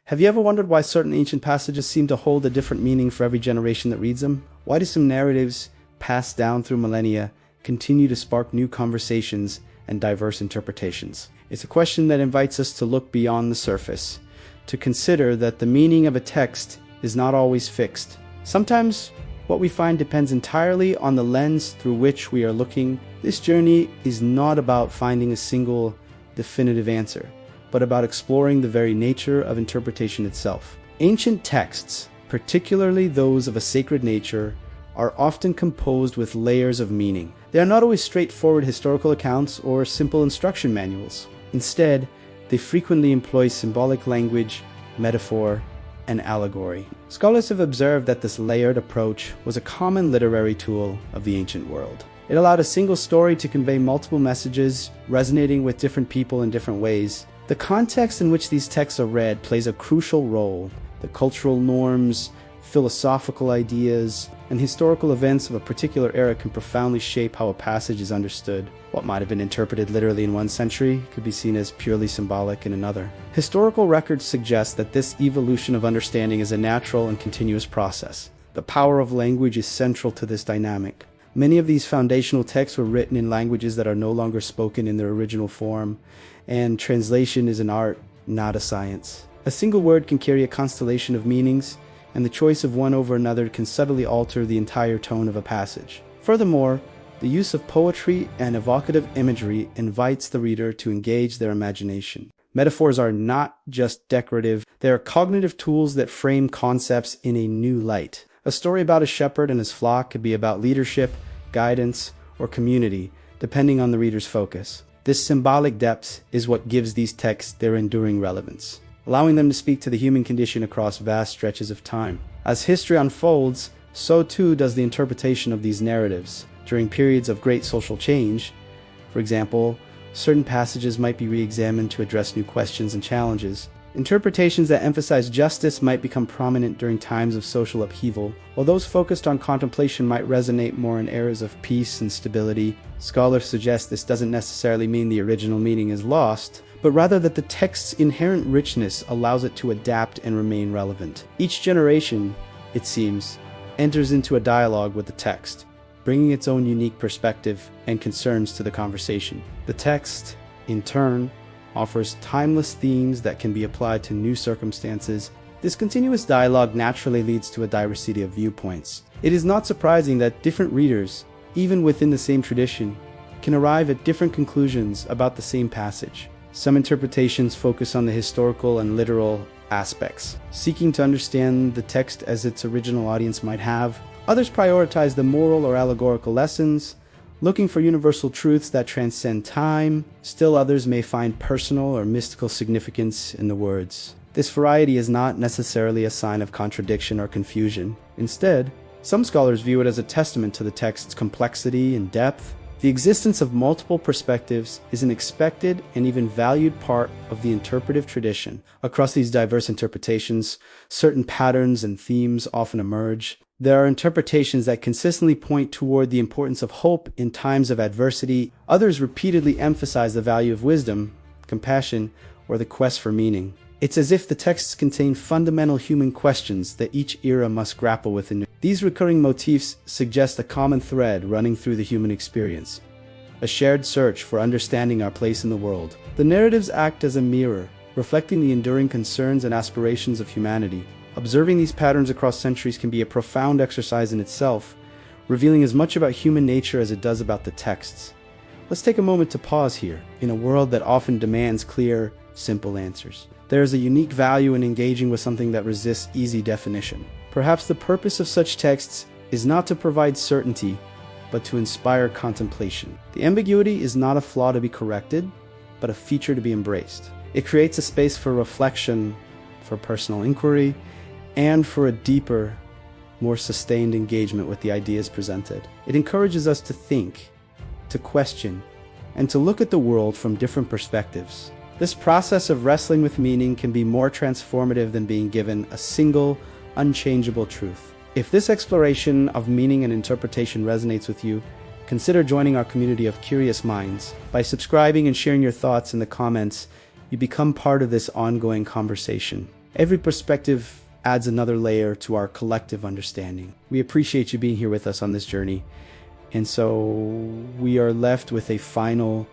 Have you ever wondered why certain ancient passages seem to hold a different meaning for every generation that reads them? Why do some narratives, passed down through millennia, continue to spark new conversations and diverse interpretations? It's a question that invites us to look beyond the surface, to consider that the meaning of a text is not always fixed. Sometimes what we find depends entirely on the lens through which we are looking. This journey is not about finding a single definitive answer, but about exploring the very nature of interpretation itself. Ancient texts, particularly those of a sacred nature, are often composed with layers of meaning. They are not always straightforward historical accounts or simple instruction manuals. Instead, they frequently employ symbolic language, metaphor, and allegory. Scholars have observed that this layered approach was a common literary tool of the ancient world. It allowed a single story to convey multiple messages, resonating with different people in different ways. The context in which these texts are read plays a crucial role. The cultural norms, philosophical ideas, and historical events of a particular era can profoundly shape how a passage is understood. What might have been interpreted literally in one century could be seen as purely symbolic in another. Historical records suggest that this evolution of understanding is a natural and continuous process. The power of language is central to this dynamic. Many of these foundational texts were written in languages that are no longer spoken in their original form, and translation is an art, not a science. A single word can carry a constellation of meanings, and the choice of one over another can subtly alter the entire tone of a passage. Furthermore, the use of poetry and evocative imagery invites the reader to engage their imagination. Metaphors are not just decorative, they are cognitive tools that frame concepts in a new light. A story about a shepherd and his flock could be about leadership, guidance, or community, depending on the reader's focus. This symbolic depth is what gives these texts their enduring relevance, allowing them to speak to the human condition across vast stretches of time. As history unfolds, so too does the interpretation of these narratives. During periods of great social change, for example, certain passages might be re-examined to address new questions and challenges. Interpretations that emphasize justice might become prominent during times of social upheaval, while those focused on contemplation might resonate more in eras of peace and stability. Scholars suggest this doesn't necessarily mean the original meaning is lost, but rather that the text's inherent richness allows it to adapt and remain relevant. Each generation, it seems, enters into a dialogue with the text, bringing its own unique perspective and concerns to the conversation. The text, in turn, offers timeless themes that can be applied to new circumstances. This continuous dialogue naturally leads to a diversity of viewpoints. It is not surprising that different readers, even within the same tradition, can arrive at different conclusions about the same passage. Some interpretations focus on the historical and literal aspects, seeking to understand the text as its original audience might have. Others prioritize the moral or allegorical lessons, looking for universal truths that transcend time. Still others may find personal or mystical significance in the words. This variety is not necessarily a sign of contradiction or confusion. Instead, some scholars view it as a testament to the text's complexity and depth. The existence of multiple perspectives is an expected and even valued part of the interpretive tradition. Across these diverse interpretations, certain patterns and themes often emerge. There are interpretations that consistently point toward the importance of hope in times of adversity. Others repeatedly emphasize the value of wisdom, compassion, or the quest for meaning. It's as if the texts contain fundamental human questions that each era must grapple with. These recurring motifs suggest a common thread running through the human experience, a shared search for understanding our place in the world. The narratives act as a mirror, reflecting the enduring concerns and aspirations of humanity. Observing these patterns across centuries can be a profound exercise in itself, revealing as much about human nature as it does about the texts. Let's take a moment to pause here. In a world that often demands clear, simple answers, there is a unique value in engaging with something that resists easy definition. Perhaps the purpose of such texts is not to provide certainty, but to inspire contemplation. The ambiguity is not a flaw to be corrected, but a feature to be embraced. It creates a space for reflection, for personal inquiry, and for a deeper, more sustained engagement with the ideas presented. It encourages us to think, to question, and to look at the world from different perspectives. This process of wrestling with meaning can be more transformative than being given a single, unchangeable truth. If this exploration of meaning and interpretation resonates with you, consider joining our community of curious minds. By subscribing and sharing your thoughts in the comments, you become part of this ongoing conversation. Every perspective adds another layer to our collective understanding. We appreciate you being here with us on this journey. And so we are left with a final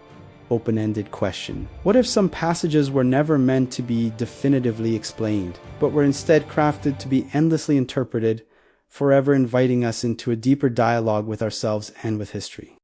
open-ended question. What if some passages were never meant to be definitively explained, but were instead crafted to be endlessly interpreted, forever inviting us into a deeper dialogue with ourselves and with history?